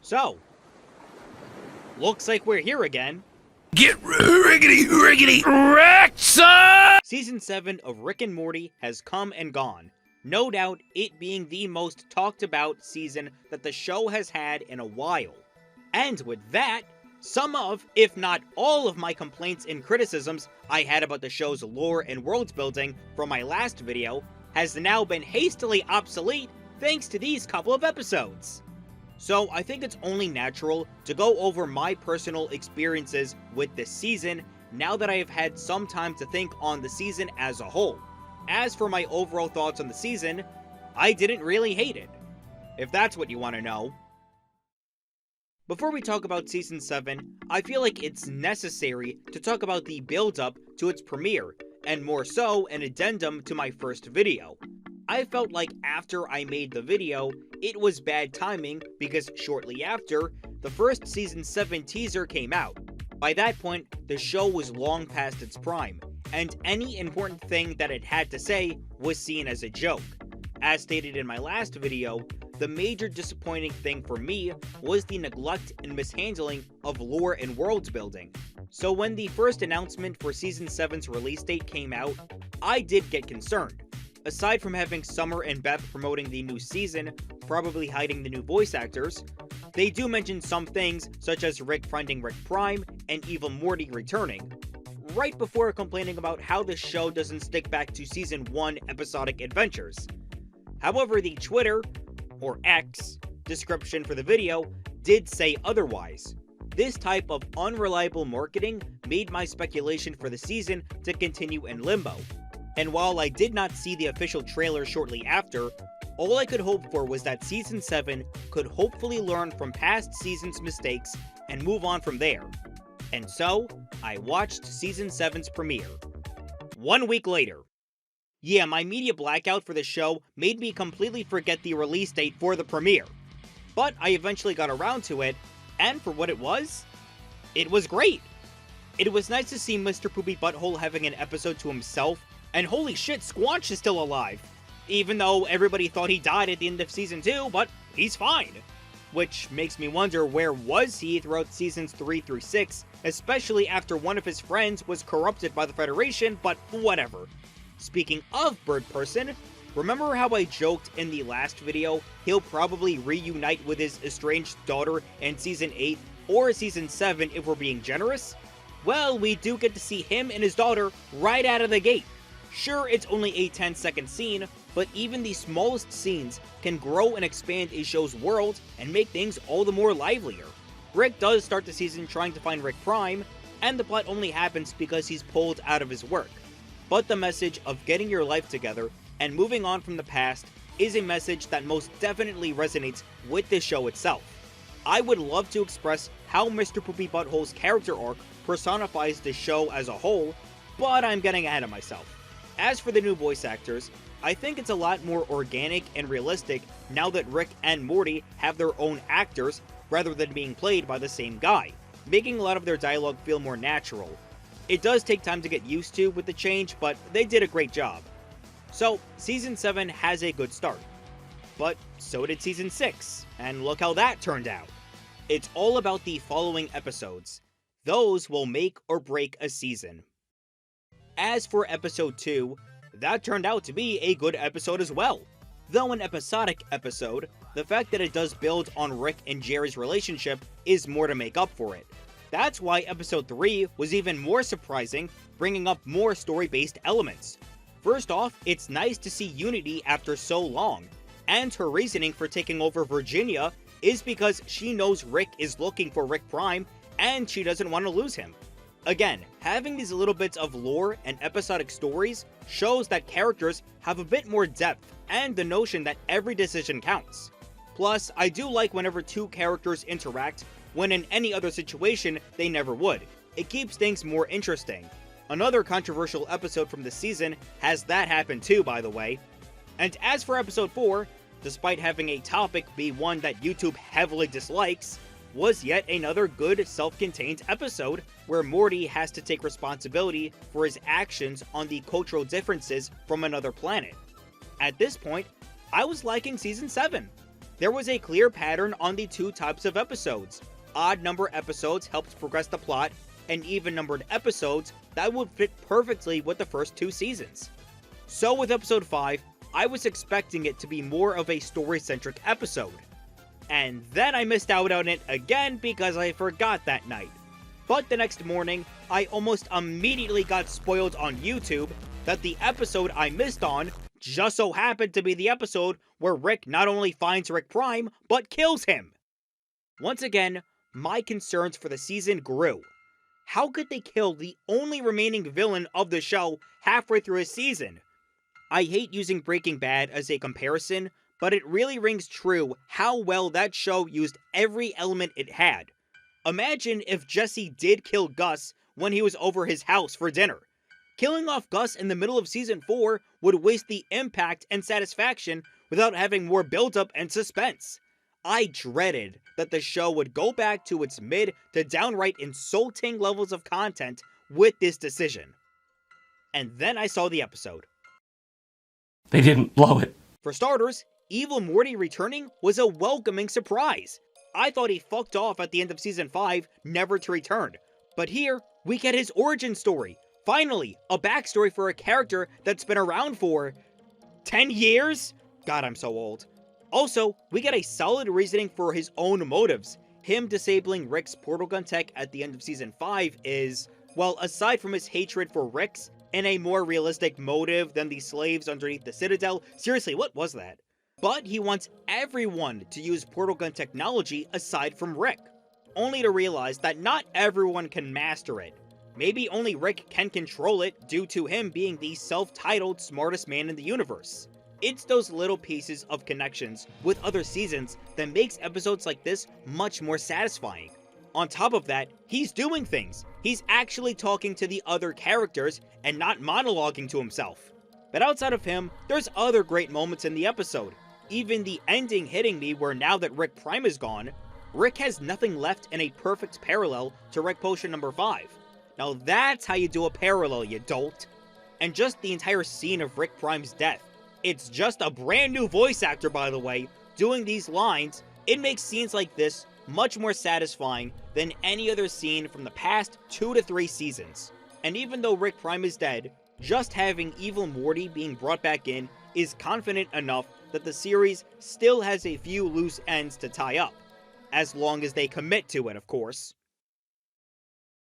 So, looks like we're here again. Get riggedy wrecked, son! Season 7 of Rick and Morty has come and gone. No doubt it being the most talked about season that the show has had in a while. And with that, some of, if not all of my complaints and criticisms I had about the show's lore and world building from my last video has now been hastily obsolete thanks to these couple of episodes. So I think it's only natural to go over my personal experiences with this season now that I have had some time to think on the season as a whole. As for my overall thoughts on the season, I didn't really hate it, if that's what you want to know. Before we talk about Season 7, I feel like it's necessary to talk about the build-up to its premiere, and more so, an addendum to my first video. I felt like after I made the video, it was bad timing because shortly after, the first Season 7 teaser came out. By that point, the show was long past its prime, and any important thing that it had to say was seen as a joke. As stated in my last video, the major disappointing thing for me was the neglect and mishandling of lore and world building. So when the first announcement for Season 7's release date came out, I did get concerned. Aside from having Summer and Beth promoting the new season, probably hiding the new voice actors, they do mention some things such as Rick finding Rick Prime and Evil Morty returning, right before complaining about how the show doesn't stick back to Season 1 episodic adventures. However, the Twitter, or X, description for the video did say otherwise. This type of unreliable marketing made my speculation for the season to continue in limbo. And while I did not see the official trailer shortly after, all I could hope for was that Season 7 could hopefully learn from past seasons' mistakes and move on from there. And so, I watched Season 7's premiere. 1 week later. Yeah, my media blackout for the show made me completely forget the release date for the premiere. But I eventually got around to it, and for what it was great. It was nice to see Mr. Poopy Butthole having an episode to himself, and holy shit, Squanch is still alive. Even though everybody thought he died at the end of Season 2, but he's fine. Which makes me wonder, where was he throughout Seasons 3 through 6, especially after one of his friends was corrupted by the Federation, but whatever. Speaking of Bird Person, remember how I joked in the last video he'll probably reunite with his estranged daughter in Season 8 or Season 7 if we're being generous? Well, we do get to see him and his daughter right out of the gate. Sure, it's only a 10-second scene, but even the smallest scenes can grow and expand a show's world and make things all the more livelier. Rick does start the season trying to find Rick Prime, and the plot only happens because he's pulled out of his work. But the message of getting your life together and moving on from the past is a message that most definitely resonates with the show itself. I would love to express how Mr. Poopy Butthole's character arc personifies the show as a whole, but I'm getting ahead of myself. As for the new voice actors, I think it's a lot more organic and realistic now that Rick and Morty have their own actors rather than being played by the same guy, making a lot of their dialogue feel more natural. It does take time to get used to with the change, but they did a great job. So, Season 7 has a good start. But so did Season 6, and look how that turned out. It's all about the following episodes. Those will make or break a season. As for Episode 2, that turned out to be a good episode as well. Though an episodic episode, the fact that it does build on Rick and Jerry's relationship is more to make up for it. That's why Episode 3 was even more surprising, bringing up more story-based elements. First off, it's nice to see Unity after so long, and her reasoning for taking over Virginia is because she knows Rick is looking for Rick Prime, and she doesn't want to lose him. Again, having these little bits of lore and episodic stories shows that characters have a bit more depth and the notion that every decision counts. Plus, I do like whenever two characters interact when in any other situation they never would. It keeps things more interesting. Another controversial episode from this season has that happen too, by the way. And as for Episode 4, despite having a topic be one that YouTube heavily dislikes, was yet another good self-contained episode where Morty has to take responsibility for his actions on the cultural differences from another planet. At this point, I was liking Season 7. There was a clear pattern on the two types of episodes. Odd number episodes helped progress the plot, and even numbered episodes that would fit perfectly with the first two seasons. So with episode 5, I was expecting it to be more of a story-centric episode. And then I missed out on it again because I forgot that night. But the next morning, I almost immediately got spoiled on YouTube that the episode I missed on just so happened to be the episode where Rick not only finds Rick Prime, but kills him. Once again, my concerns for the season grew. How could they kill the only remaining villain of the show halfway through a season? I hate using Breaking Bad as a comparison, but it really rings true how well that show used every element it had. Imagine if Jesse did kill Gus when he was over his house for dinner. Killing off Gus in the middle of season 4 would waste the impact and satisfaction without having more build-up and suspense. I dreaded that the show would go back to its mid to downright insulting levels of content with this decision. And then I saw the episode. They didn't blow it. For starters, Evil Morty returning was a welcoming surprise. I thought he fucked off at the end of season 5, never to return. But here, we get his origin story. Finally, a backstory for a character that's been around for 10 years? God, I'm so old. Also, we get a solid reasoning for his own motives. Him disabling Rick's portal gun tech at the end of season 5 is, well, aside from his hatred for Rick's, and a more realistic motive than the slaves underneath the Citadel. Seriously, what was that? But he wants everyone to use portal gun technology aside from Rick, only to realize that not everyone can master it. Maybe only Rick can control it due to him being the self-titled smartest man in the universe. It's those little pieces of connections with other seasons that makes episodes like this much more satisfying. On top of that, he's doing things. He's actually talking to the other characters and not monologuing to himself. But outside of him, there's other great moments in the episode. Even the ending hitting me where now that Rick Prime is gone, Rick has nothing left in a perfect parallel to Rick Potion number 5. Now that's how you do a parallel, you dolt. And just the entire scene of Rick Prime's death. It's just a brand new voice actor, by the way, doing these lines. It makes scenes like this much more satisfying than any other scene from the past 2 to 3 seasons. And even though Rick Prime is dead, just having Evil Morty being brought back in is confident enough that the series still has a few loose ends to tie up. As long as they commit to it, of course.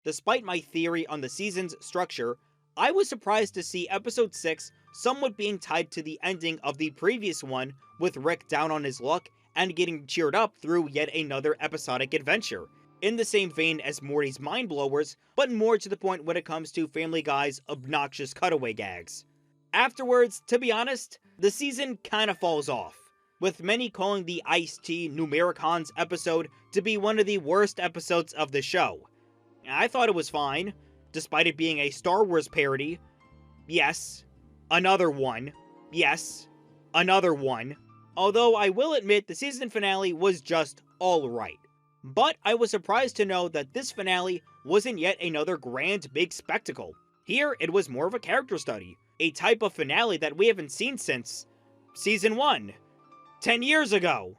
Despite my theory on the season's structure, I was surprised to see episode 6 somewhat being tied to the ending of the previous one, with Rick down on his luck and getting cheered up through yet another episodic adventure, in the same vein as Morty's Mind Blowers, but more to the point when it comes to Family Guy's obnoxious cutaway gags. Afterwards, to be honest, the season kinda falls off, with many calling the Ice-T Numericons episode to be one of the worst episodes of the show. I thought it was fine, despite it being a Star Wars parody. Yes, another one. Yes, another one. Although I will admit the season finale was just alright. But I was surprised to know that this finale wasn't yet another grand big spectacle. Here, it was more of a character study, a type of finale that we haven't seen since season 1. 10 years ago.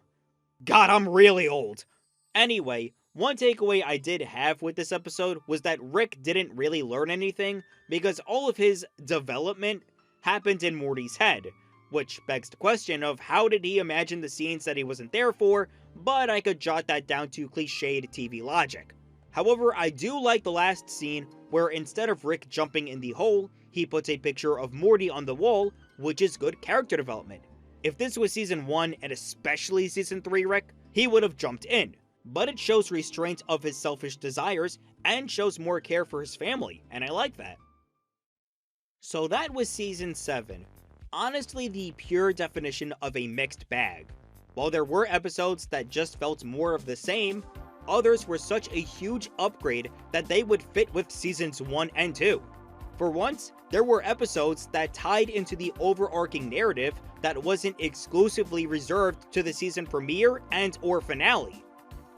God, I'm really old. Anyway, one takeaway I did have with this episode was that Rick didn't really learn anything because all of his development happened in Morty's head, which begs the question of how did he imagine the scenes that he wasn't there for, but I could jot that down to cliched TV logic. However, I do like the last scene where instead of Rick jumping in the hole, he puts a picture of Morty on the wall, which is good character development. If this was season 1 and especially season 3 Rick, he would have jumped in. But it shows restraint of his selfish desires and shows more care for his family, and I like that. So that was season 7. Honestly, the pure definition of a mixed bag. While there were episodes that just felt more of the same, others were such a huge upgrade that they would fit with seasons 1 and 2. For once, there were episodes that tied into the overarching narrative that wasn't exclusively reserved to the season premiere and or finale.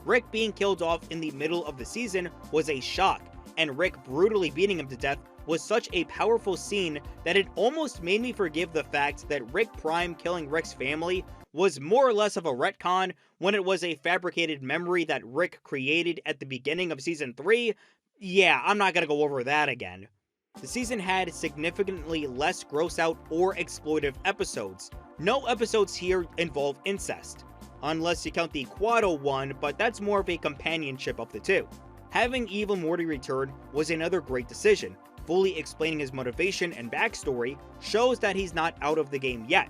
Rick being killed off in the middle of the season was a shock, and Rick brutally beating him to death was such a powerful scene that it almost made me forgive the fact that Rick Prime killing Rick's family was more or less of a retcon when it was a fabricated memory that Rick created at the beginning of Season 3, yeah, I'm not gonna go over that again. The season had significantly less gross out or exploitive episodes. No episodes here involve incest, unless you count the Quado one, but that's more of a companionship of the two. Having Evil Morty return was another great decision. Fully explaining his motivation and backstory shows that he's not out of the game yet,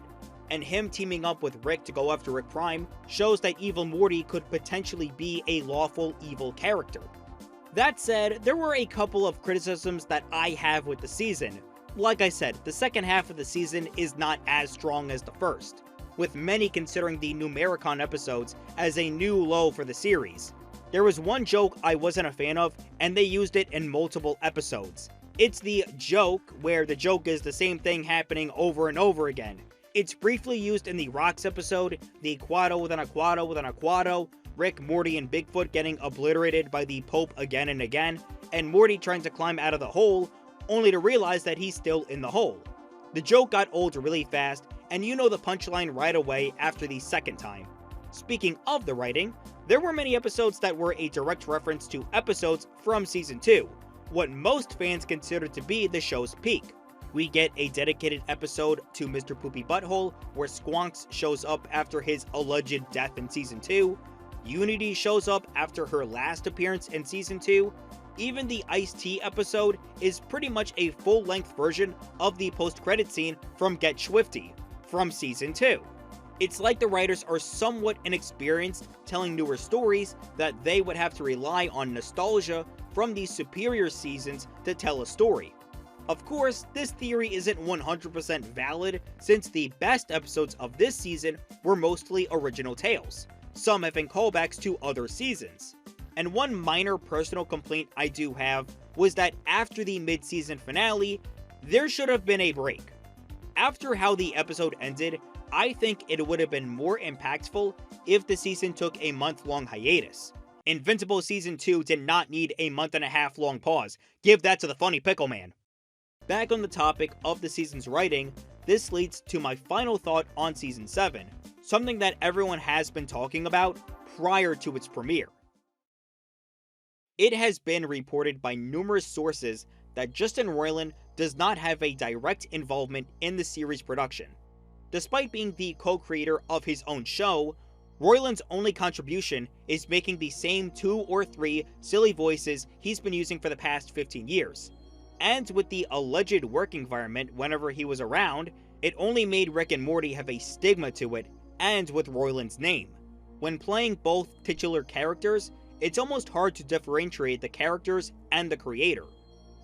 and him teaming up with Rick to go after Rick Prime shows that Evil Morty could potentially be a lawful evil character. That said, there were a couple of criticisms that I have with the season. Like I said, the second half of the season is not as strong as the first, with many considering the Numericon episodes as a new low for the series. There was one joke I wasn't a fan of, and they used it in multiple episodes. It's the joke, where the joke is the same thing happening over and over again. It's briefly used in the Rocks episode, the Quado within a Quado within a Quado, Rick, Morty, and Bigfoot getting obliterated by the Pope again and again, and Morty trying to climb out of the hole, only to realize that he's still in the hole. The joke got old really fast, and you know the punchline right away after the second time. Speaking of the writing, there were many episodes that were a direct reference to episodes from Season 2, what most fans consider to be the show's peak. We get a dedicated episode to Mr. Poopy Butthole, where Squonks shows up after his alleged death in Season 2, Unity shows up after her last appearance in Season 2, even the Ice-T episode is pretty much a full-length version of the post-credit scene from Get Swifty, from Season 2. It's like the writers are somewhat inexperienced telling newer stories that they would have to rely on nostalgia from these superior seasons to tell a story. Of course, this theory isn't 100% valid since the best episodes of this season were mostly original tales, some having callbacks to other seasons. And one minor personal complaint I do have was that after the mid-season finale, there should have been a break. After how the episode ended, I think it would have been more impactful if the season took a month-long hiatus. Invincible Season 2 did not need a month-and-a-half long pause. Give that to the funny pickle man. Back on the topic of the season's writing, this leads to my final thought on Season 7, something that everyone has been talking about prior to its premiere. It has been reported by numerous sources that Justin Roiland does not have a direct involvement in the series' production. Despite being the co-creator of his own show, Roiland's only contribution is making the same 2 or 3 silly voices he's been using for the past 15 years. And with the alleged work environment whenever he was around, it only made Rick and Morty have a stigma to it, and with Roiland's name. When playing both titular characters, it's almost hard to differentiate the characters and the creator.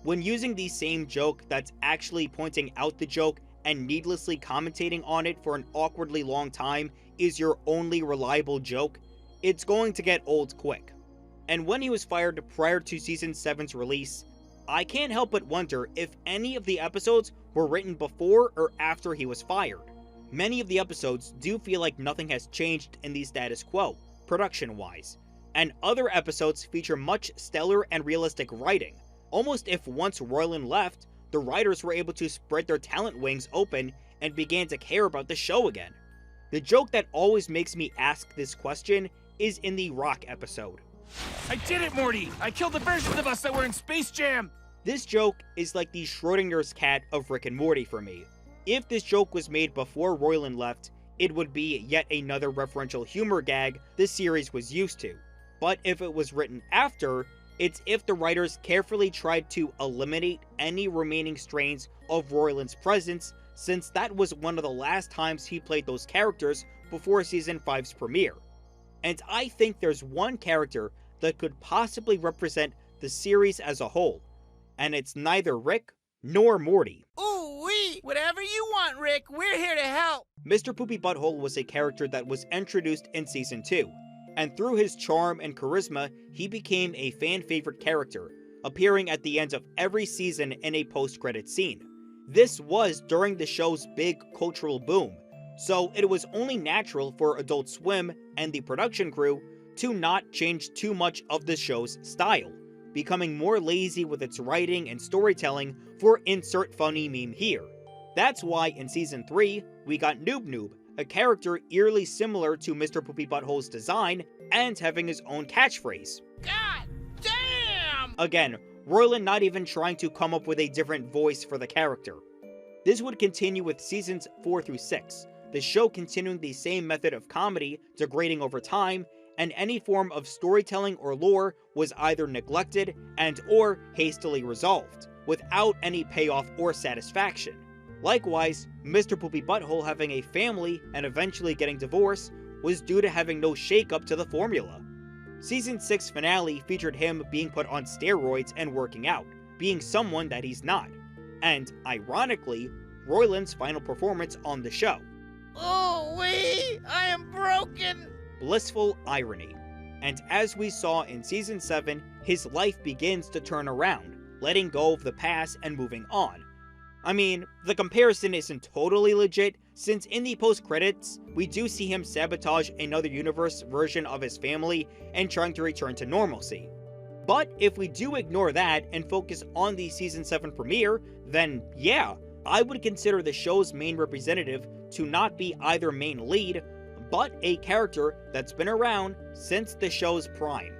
When using the same joke that's actually pointing out the joke and needlessly commentating on it for an awkwardly long time is your only reliable joke, it's going to get old quick. And when he was fired prior to Season 7's release, I can't help but wonder if any of the episodes were written before or after he was fired. Many of the episodes do feel like nothing has changed in the status quo, production-wise, and other episodes feature much stellar and realistic writing, almost if once Roiland left, the writers were able to spread their talent wings open and began to care about the show again. The joke that always makes me ask this question is in the Rock episode. I did it, Morty! I killed the versions of us that were in Space Jam! This joke is like the Schrodinger's cat of Rick and Morty for me. If this joke was made before Roiland left, it would be yet another referential humor gag the series was used to. But if it was written after, it's if the writers carefully tried to eliminate any remaining strains of Roiland's presence, since that was one of the last times he played those characters before Season 5's premiere. And I think there's one character that could possibly represent the series as a whole, and it's neither Rick nor Morty. Ooh-wee! Whatever you want, Rick, we're here to help! Mr. Poopy Butthole was a character that was introduced in Season 2, and through his charm and charisma, he became a fan-favorite character, appearing at the end of every season in a post-credit scene. This was during the show's big cultural boom, so it was only natural for Adult Swim and the production crew to not change too much of the show's style, becoming more lazy with its writing and storytelling for insert funny meme here. That's why in Season 3, we got Noob Noob a character eerily similar to Mr. Poopy Butthole's design and having his own catchphrase. God damn! Again, Roiland not even trying to come up with a different voice for the character. This would continue with seasons 4 through 6, the show continuing the same method of comedy, degrading over time, and any form of storytelling or lore was either neglected and or hastily resolved, without any payoff or satisfaction. Likewise, Mr. Poopy Butthole having a family and eventually getting divorced was due to having no shakeup to the formula. Season 6 finale featured him being put on steroids and working out, being someone that he's not, and, ironically, Roiland's final performance on the show. Oh, I am broken! Blissful irony. And as we saw in Season 7, his life begins to turn around, letting go of the past and moving on. I mean, the comparison isn't totally legit, since in the post-credits, we do see him sabotage another universe version of his family and trying to return to normalcy. But if we do ignore that and focus on the Season 7 premiere, then yeah, I would consider the show's main representative to not be either main lead, but a character that's been around since the show's prime.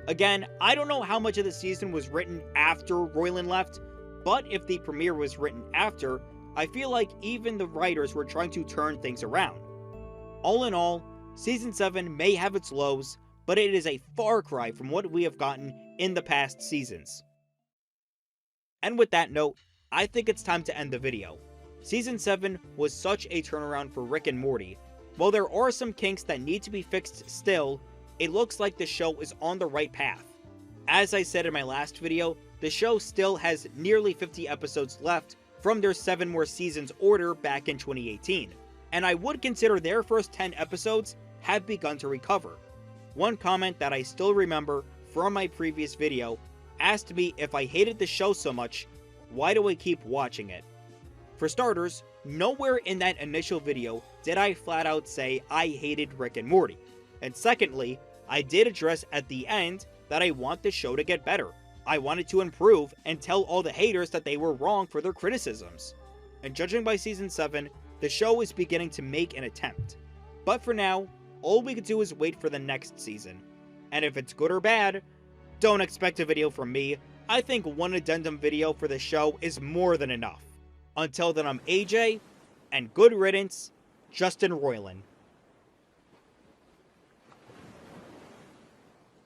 Again, I don't know how much of the season was written after Roiland left, but if the premiere was written after, I feel like even the writers were trying to turn things around. All in all, Season 7 may have its lows, but it is a far cry from what we have gotten in the past seasons. And with that note, I think it's time to end the video. Season 7 was such a turnaround for Rick and Morty. While there are some kinks that need to be fixed still, it looks like the show is on the right path. As I said in my last video, the show still has nearly 50 episodes left from their 7 more seasons order back in 2018, and I would consider their first 10 episodes have begun to recover. One comment that I still remember from my previous video asked me if I hated the show so much, why do I keep watching it? For starters, nowhere in that initial video did I flat out say I hated Rick and Morty, and secondly, I did address at the end that I want the show to get better. I wanted to improve and tell all the haters that they were wrong for their criticisms. And judging by Season 7, the show is beginning to make an attempt. But for now, all we could do is wait for the next season. And if it's good or bad, don't expect a video from me. I think one addendum video for the show is more than enough. Until then, I'm AJ, and good riddance, Justin Roiland.